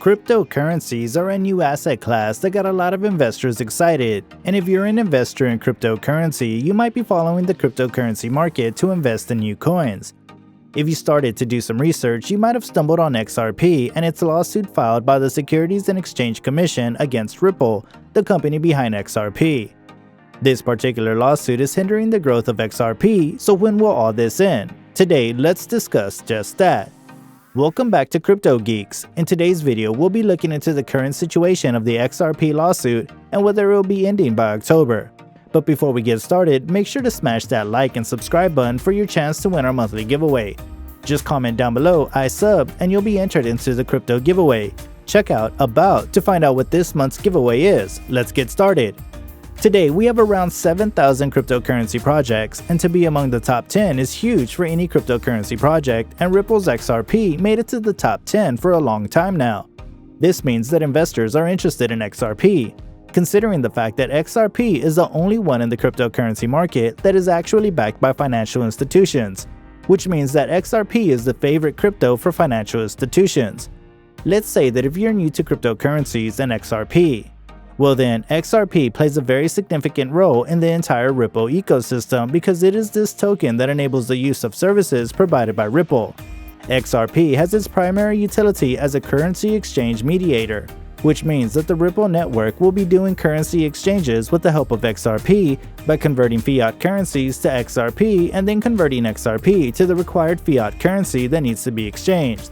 Cryptocurrencies are a new asset class that got a lot of investors excited, and if you're an investor in cryptocurrency, you might be following the cryptocurrency market to invest in new coins. If you started to do some research, you might have stumbled on XRP and its lawsuit filed by the Securities and Exchange Commission against Ripple, the company behind XRP. This particular lawsuit is hindering the growth of XRP, so when will all this end? Today, let's discuss just that. Welcome back to Crypto Geeks. In today's video, we'll be looking into the current situation of the XRP lawsuit and whether it will be ending by October. But before we get started, make sure to smash that like and subscribe button for your chance to win our monthly giveaway. Just comment down below "I sub" and you'll be entered into the crypto giveaway. Check out About to find out what this month's giveaway is. Let's get started. Today, we have around 7,000 cryptocurrency projects, and to be among the top 10 is huge for any cryptocurrency project, and Ripple's XRP made it to the top 10 for a long time now. This means that investors are interested in XRP, considering the fact that XRP is the only one in the cryptocurrency market that is actually backed by financial institutions, which means that XRP is the favorite crypto for financial institutions. Let's say that if you're new to cryptocurrencies and XRP, well then, XRP plays a very significant role in the entire Ripple ecosystem because it is this token that enables the use of services provided by Ripple. XRP has its primary utility as a currency exchange mediator, which means that the Ripple network will be doing currency exchanges with the help of XRP by converting fiat currencies to XRP and then converting XRP to the required fiat currency that needs to be exchanged.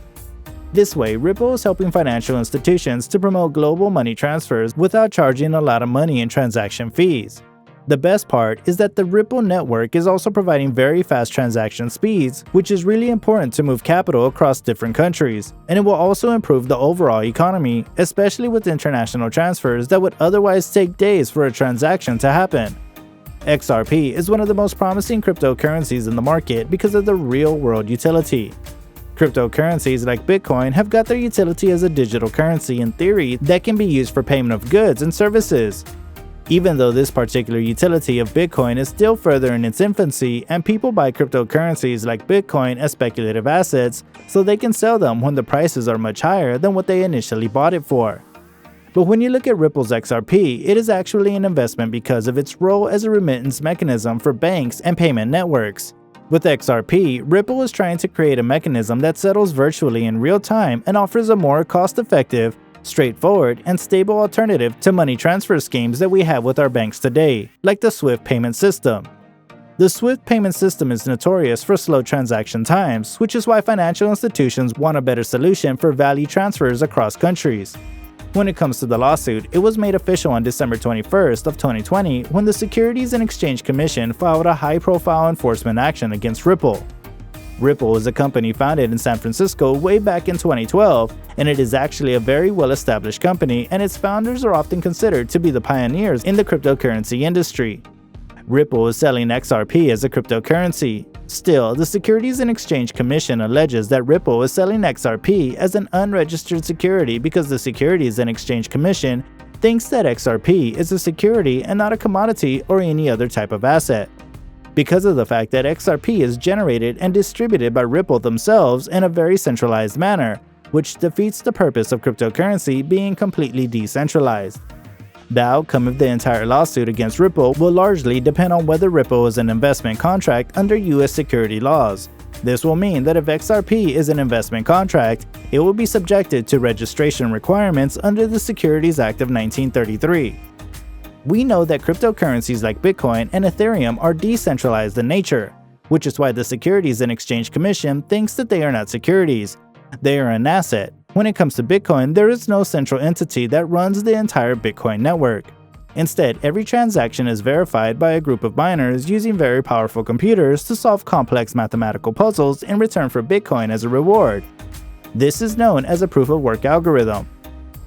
This way, Ripple is helping financial institutions to promote global money transfers without charging a lot of money in transaction fees. The best part is that the Ripple network is also providing very fast transaction speeds, which is really important to move capital across different countries, and it will also improve the overall economy, especially with international transfers that would otherwise take days for a transaction to happen. XRP is one of the most promising cryptocurrencies in the market because of the real-world utility. Cryptocurrencies like Bitcoin have got their utility as a digital currency in theory that can be used for payment of goods and services. Even though this particular utility of Bitcoin is still further in its infancy and people buy cryptocurrencies like Bitcoin as speculative assets so they can sell them when the prices are much higher than what they initially bought it for. But when you look at Ripple's XRP, it is actually an investment because of its role as a remittance mechanism for banks and payment networks. With XRP, Ripple is trying to create a mechanism that settles virtually in real time and offers a more cost-effective, straightforward, and stable alternative to money transfer schemes that we have with our banks today, like the SWIFT payment system. The SWIFT payment system is notorious for slow transaction times, which is why financial institutions want a better solution for value transfers across countries. When it comes to the lawsuit, it was made official on December 21st of 2020 when the Securities and Exchange Commission filed a high-profile enforcement action against Ripple. Ripple is a company founded in San Francisco way back in 2012, and it is actually a very well-established company, and its founders are often considered to be the pioneers in the cryptocurrency industry. Ripple is selling XRP as a cryptocurrency. Still, the Securities and Exchange Commission alleges that Ripple is selling XRP as an unregistered security because the Securities and Exchange Commission thinks that XRP is a security and not a commodity or any other type of asset. Because of the fact that XRP is generated and distributed by Ripple themselves in a very centralized manner, which defeats the purpose of cryptocurrency being completely decentralized. The outcome of the entire lawsuit against Ripple will largely depend on whether Ripple is an investment contract under US security laws. This will mean that if XRP is an investment contract, it will be subjected to registration requirements under the Securities Act of 1933. We know that cryptocurrencies like Bitcoin and Ethereum are decentralized in nature, which is why the Securities and Exchange Commission thinks that they are not securities. They are an asset. When it comes to Bitcoin, there is no central entity that runs the entire Bitcoin network. Instead, every transaction is verified by a group of miners using very powerful computers to solve complex mathematical puzzles in return for Bitcoin as a reward. This is known as a proof-of-work algorithm.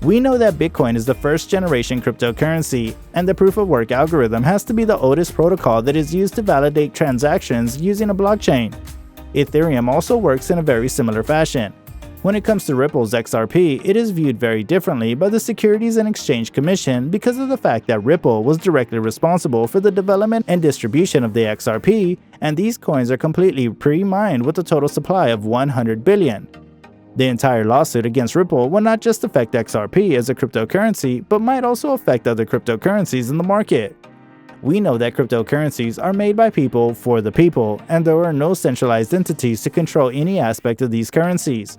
We know that Bitcoin is the first-generation cryptocurrency, and the proof-of-work algorithm has to be the oldest protocol that is used to validate transactions using a blockchain. Ethereum also works in a very similar fashion. When it comes to Ripple's XRP, it is viewed very differently by the Securities and Exchange Commission because of the fact that Ripple was directly responsible for the development and distribution of the XRP, and these coins are completely pre-mined with a total supply of 100 billion. The entire lawsuit against Ripple will not just affect XRP as a cryptocurrency, but might also affect other cryptocurrencies in the market. We know that cryptocurrencies are made by people for the people, and there are no centralized entities to control any aspect of these currencies.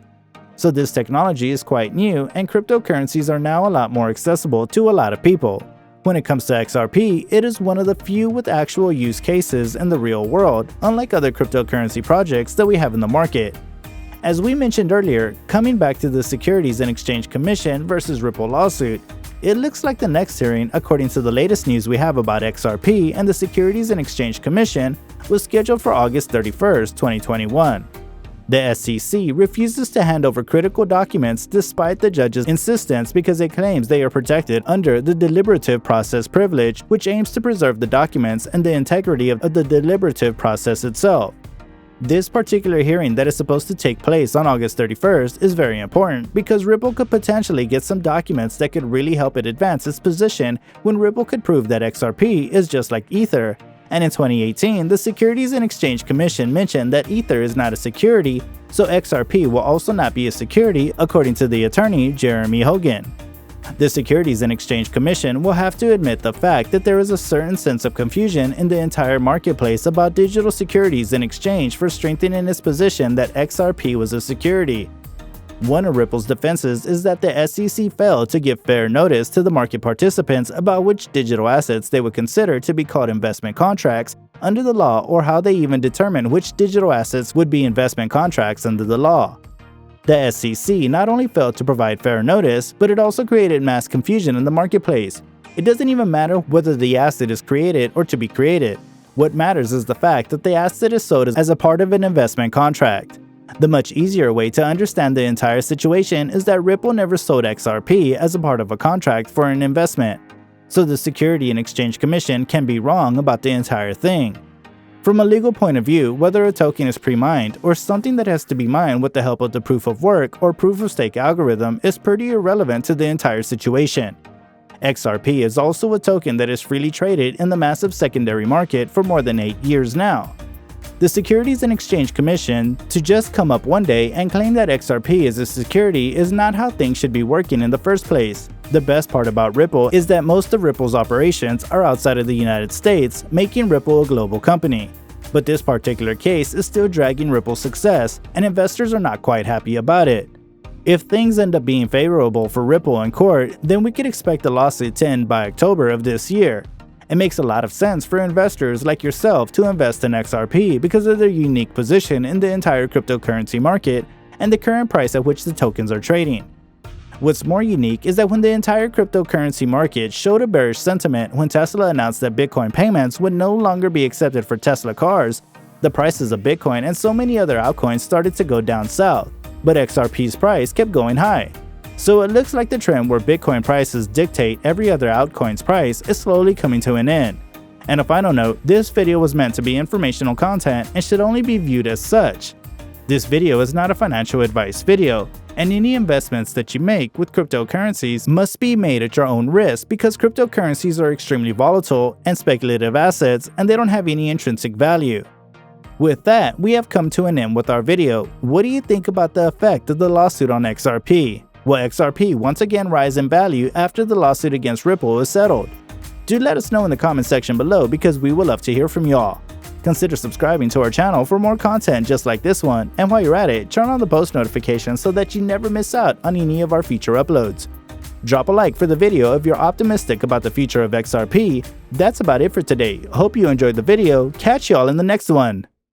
So this technology is quite new, and cryptocurrencies are now a lot more accessible to a lot of people. When it comes to XRP, it is one of the few with actual use cases in the real world, unlike other cryptocurrency projects that we have in the market. As we mentioned earlier, coming back to the Securities and Exchange Commission versus Ripple lawsuit, it looks like the next hearing, according to the latest news we have about XRP and the Securities and Exchange Commission, was scheduled for August 31st, 2021. The SEC refuses to hand over critical documents despite the judge's insistence because it claims they are protected under the deliberative process privilege, which aims to preserve the documents and the integrity of the deliberative process itself. This particular hearing that is supposed to take place on August 31st is very important because Ripple could potentially get some documents that could really help it advance its position when Ripple could prove that XRP is just like Ether. And in 2018, the Securities and Exchange Commission mentioned that Ether is not a security, so XRP will also not be a security, according to the attorney Jeremy Hogan. The Securities and Exchange Commission will have to admit the fact that there is a certain sense of confusion in the entire marketplace about digital securities in exchange for strengthening its position that XRP was a security. One of Ripple's defenses is that the SEC failed to give fair notice to the market participants about which digital assets they would consider to be called investment contracts under the law, or how they even determine which digital assets would be investment contracts under the law. The SEC not only failed to provide fair notice, but it also created mass confusion in the marketplace. It doesn't even matter whether the asset is created or to be created. What matters is the fact that the asset is sold as a part of an investment contract. The much easier way to understand the entire situation is that Ripple never sold XRP as a part of a contract for an investment. So the Securities and Exchange Commission can be wrong about the entire thing. From a legal point of view, whether a token is pre-mined or something that has to be mined with the help of the proof of work or proof of stake algorithm is pretty irrelevant to the entire situation. XRP is also a token that is freely traded in the massive secondary market for more than 8 years now. The Securities and Exchange Commission to just come up one day and claim that XRP is a security is not how things should be working in the first place. The best part about Ripple is that most of Ripple's operations are outside of the United States, making Ripple a global company. But this particular case is still dragging Ripple's success, and investors are not quite happy about it. If things end up being favorable for Ripple in court, then we could expect the lawsuit to end by October of this year. It makes a lot of sense for investors like yourself to invest in XRP because of their unique position in the entire cryptocurrency market and the current price at which the tokens are trading. What's more unique is that when the entire cryptocurrency market showed a bearish sentiment when Tesla announced that Bitcoin payments would no longer be accepted for Tesla cars, the prices of Bitcoin and so many other altcoins started to go down south, but XRP's price kept going high. So it looks like the trend where Bitcoin prices dictate every other altcoin's price is slowly coming to an end. And a final note, this video was meant to be informational content and should only be viewed as such. This video is not a financial advice video, and any investments that you make with cryptocurrencies must be made at your own risk because cryptocurrencies are extremely volatile and speculative assets, and they don't have any intrinsic value. With that, we have come to an end with our video. What do you think about the effect of the lawsuit on XRP? Will XRP once again rise in value after the lawsuit against Ripple is settled? Do let us know in the comment section below because we would love to hear from y'all. Consider subscribing to our channel for more content just like this one, and while you're at it, turn on the post notifications so that you never miss out on any of our future uploads. Drop a like for the video if you're optimistic about the future of XRP. That's about it for today. Hope you enjoyed the video. Catch y'all in the next one.